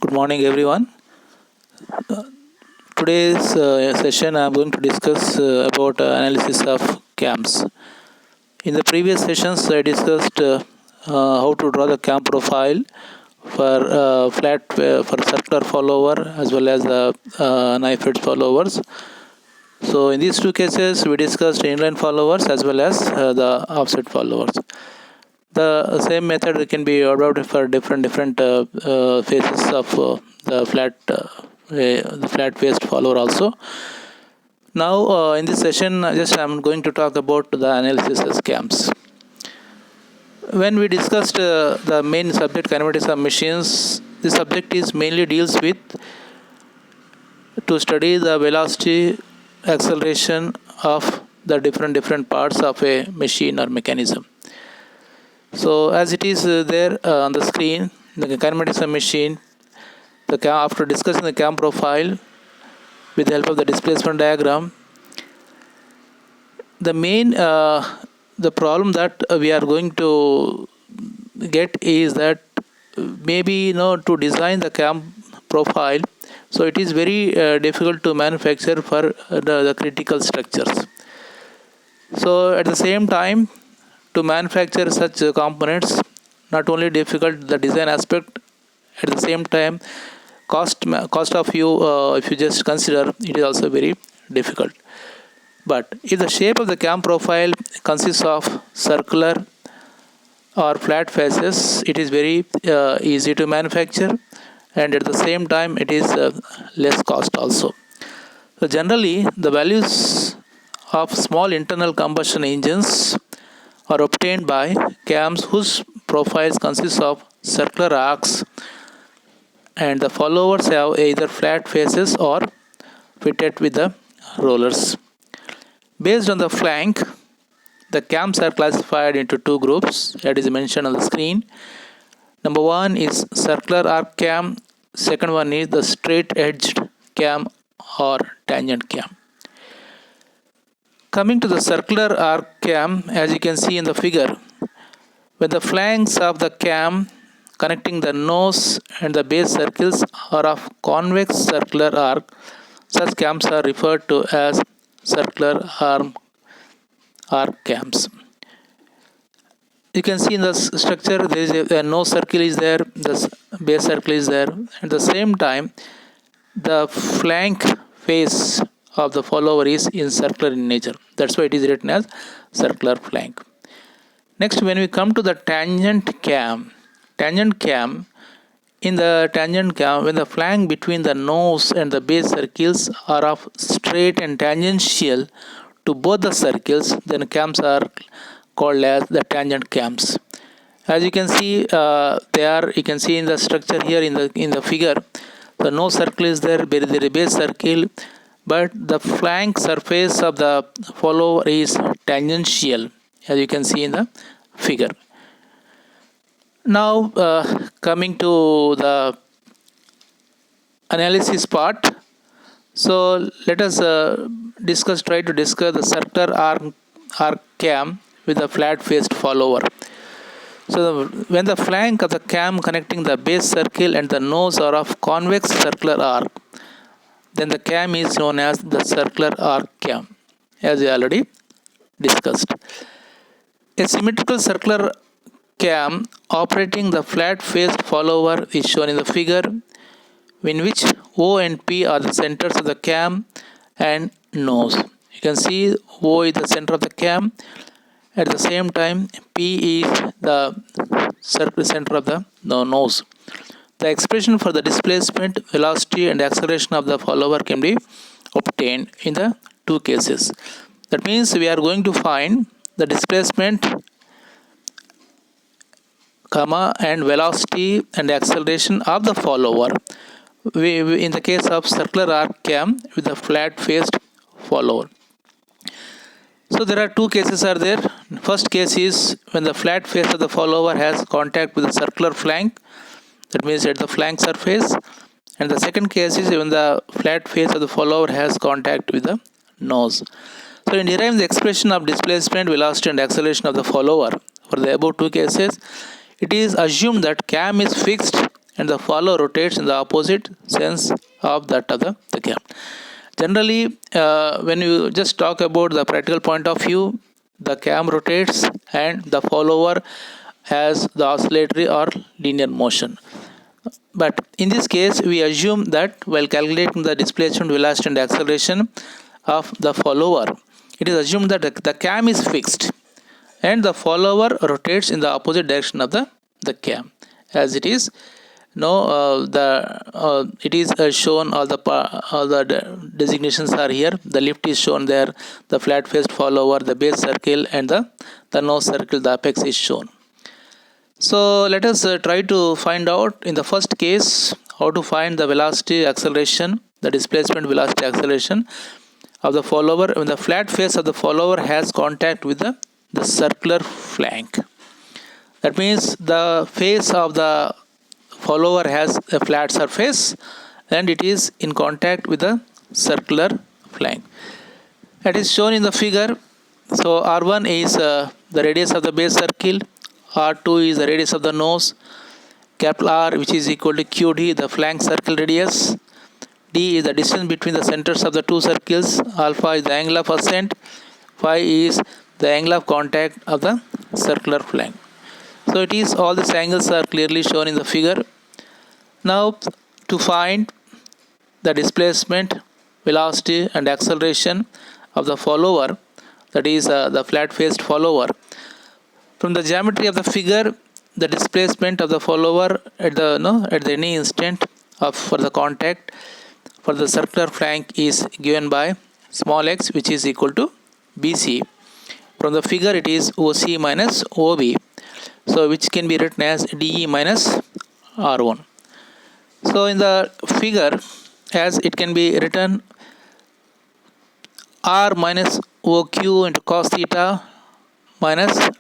Good morning, everyone. Today's session, I'm going to discuss about analysis of cams. In the previous sessions, I discussed how to draw the cam profile for for circular follower as well as knife edge followers. So in these two cases, we discussed inline followers as well as the offset followers. The same method can be adopted for different phases of the flat faced follower also. Now in this session, I'm going to talk about the analysis of cams. When we discussed the main subject kinematics of machines, the subject is mainly deals with to study the velocity, acceleration of the different parts of a machine or mechanism. So as it is there on the screen, the kinematics of machine, after discussing the cam profile with the help of the displacement diagram, the main the problem that we are going to get is that maybe to design the cam profile, so it is very difficult to manufacture for the critical structures. So at the same time, to manufacture such components, not only difficult the design aspect, at the same time cost of view, if you just consider, it is also very difficult. But if the shape of the cam profile consists of circular or flat faces, it is very easy to manufacture, and at the same time it is less cost also. So generally the values of small internal combustion engines are obtained by cams whose profiles consist of circular arcs, and the followers have either flat faces or fitted with the rollers. Based on the flank, the cams are classified into two groups, that is mentioned on the screen. Number one is circular arc cam, second one is the straight edged cam or tangent cam. Coming to the circular arc cam, as you can see in the figure, when the flanks of the cam connecting the nose and the base circles are of convex circular arc, such cams are referred to as circular arc cams. You can see in the structure there is a nose circle is there, the base circle is there. At the same time, the flank face of the follower is circular in nature. That's why it is written as circular flank. Next, when we come to the tangent cam, in the tangent cam, when the flank between the nose and the base circles are of straight and tangential to both the circles, then cams are called as the tangent cams. As you can see, you can see in the structure here in the figure, the nose circle is there, there is a base circle, but the flank surface of the follower is tangential, as you can see in the figure. Now coming to the analysis part, so let us try to discuss the circular arc cam with a flat faced follower. So when the flank of the cam connecting the base circle and the nose are of convex circular arc, then the cam is known as the circular arc cam, as we already discussed. A symmetrical circular cam operating the flat faced follower is shown in the figure, in which O and P are the centers of the cam and nose. You can see O is the center of the cam, at the same time P is the center of the nose. The expression for the displacement, velocity and acceleration of the follower can be obtained in the two cases. That means we are going to find the displacement, and velocity and acceleration of the follower in the case of circular arc cam with the flat faced follower. So there are two cases are there. First case is when the flat face of the follower has contact with the circular flank, that means at the flank surface, and the second case is when the flat face of the follower has contact with the nose. So in deriving the expression of displacement, velocity and acceleration of the follower for the above two cases, it is assumed that cam is fixed and the follower rotates in the opposite sense of that of the cam. Generally, when you just talk about the practical point of view, the cam rotates and the follower has the oscillatory or linear motion. But in this case, we assume that while calculating the displacement, velocity and acceleration of the follower, it is assumed that the cam is fixed and the follower rotates in the opposite direction of the cam, as it is it is shown, all the designations are here. The lift is shown there, the flat faced follower, the base circle, and the nose circle, the apex is shown. So let us try to find out in the first case how to find the velocity, acceleration, the displacement, velocity, acceleration of the follower when the flat face of the follower has contact with the circular flank. That means the face of the follower has a flat surface and it is in contact with the circular flank. That is shown in the figure. So R1 is the radius of the base circle, R2 is the radius of the nose, capital R, which is equal to QD, the flank circle radius, D is the distance between the centers of the two circles, alpha is the angle of ascent, phi is the angle of contact of the circular flank. So it is, all these angles are clearly shown in the figure. Now to find the displacement, velocity and acceleration of the follower, that is the flat faced follower, from the geometry of the figure, the displacement of the follower at any instant for the contact for the circular flank is given by small x, which is equal to BC. From the figure it is OC minus OB, so which can be written as DE minus R1. So in the figure, as it can be written, R minus OQ into cos theta minus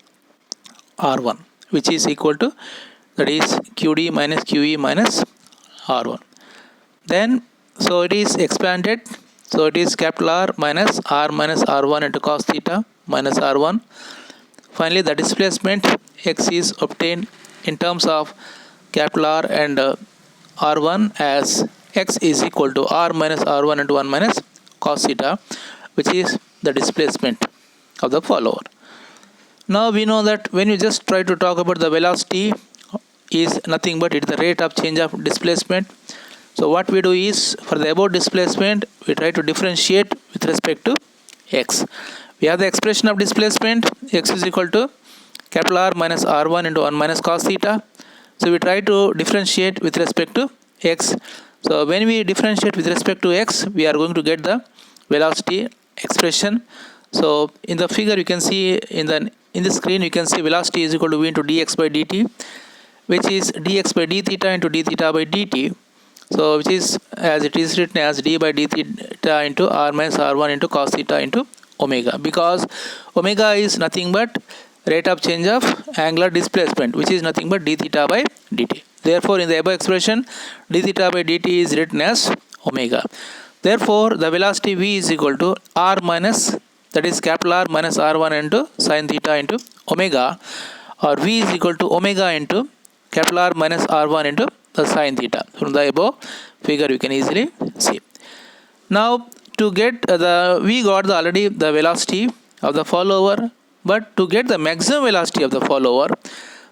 R1, which is equal to, that is QD minus QE minus R1. Then so it is expanded, so it is capital R minus R1 into cos theta minus R1. Finally the displacement x is obtained in terms of capital R and R1 as x is equal to R minus R1 into 1 minus cos theta, which is the displacement of the follower. Now we know that when you just try to talk about the velocity is nothing but it is the rate of change of displacement. So what we do is, for the above displacement, we try to differentiate with respect to x. We have the expression of displacement, x is equal to capital R minus R1 into 1 minus cos theta. So we try to differentiate with respect to x. So when we differentiate with respect to x, we are going to get the velocity expression. So in the figure you can see, in the screen you can see velocity is equal to v into dx by dt, which is dx by d theta into d theta by dt. So which is, as it is written as d by d theta into r minus r1 into cos theta into omega, because omega is nothing but rate of change of angular displacement, which is nothing but d theta by dt. Therefore in the above expression, d theta by dt is written as omega. Therefore the velocity v is equal to r minus, that is capital R minus r1 into sin theta into omega, or v is equal to omega into capital R minus r1 into the sin theta. From the above figure you can easily see. Now to get we got already the velocity of the follower, but to get the maximum velocity of the follower,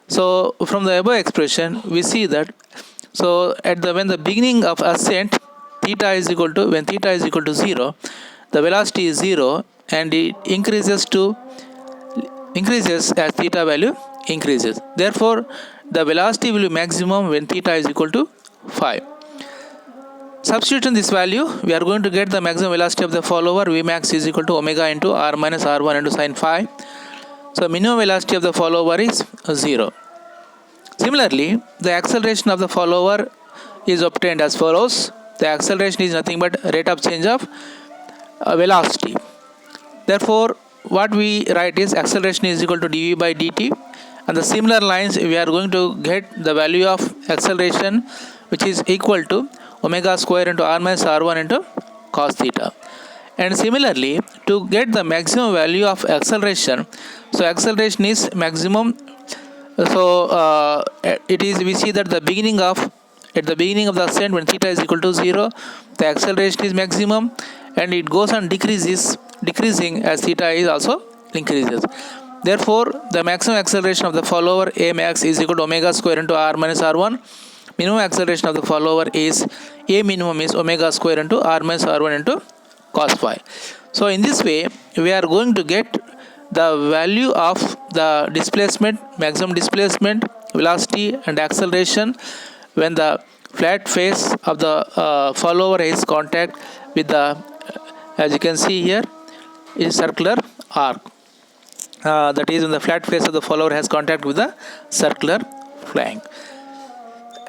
so from the above expression we see that, so when the beginning of ascent theta is equal to, when theta is equal to 0, the velocity is 0 and it increases as theta value increases. Therefore the velocity will be maximum when theta is equal to 5. Substituting this value, we are going to get the maximum velocity of the follower, Vmax is equal to omega into r minus r1 into sin phi. So minimum velocity of the follower is 0. Similarly, the acceleration of the follower is obtained as follows. The acceleration is nothing but rate of change of velocity. Therefore what we write is acceleration is equal to dv by dt, and the similar lines we are going to get the value of acceleration, which is equal to omega square into r minus r1 into cos theta. And similarly, to get the maximum value of acceleration, so acceleration is maximum, so it is, we see that the beginning of at the beginning of the ascent when theta is equal to 0, the acceleration is maximum, and it goes on decreasing as theta is also increases. Therefore, the maximum acceleration of the follower a max is equal to omega square into r minus r1. Minimum acceleration of the follower is a minimum is omega square into r minus r1 into cos phi. So in this way, we are going to get the value of the displacement, maximum displacement, velocity and acceleration when the flat face of the follower is contact with the, as you can see here, is circular arc. That is, when the flat face of the follower has contact with the circular flank.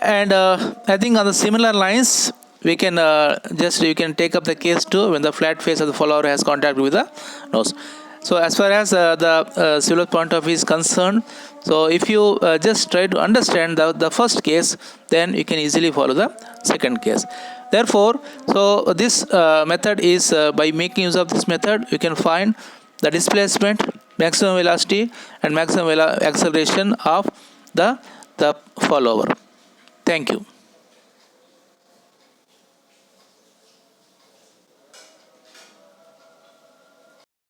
And I think on the similar lines, we can you can take up the case 2 when the flat face of the follower has contact with the nose. So as far as the civil point of view is concerned, so if you just try to understand the first case, then you can easily follow the second case. Therefore, so this method is by making use of this method, you can find the displacement, maximum velocity and maximum acceleration of the follower. Thank you.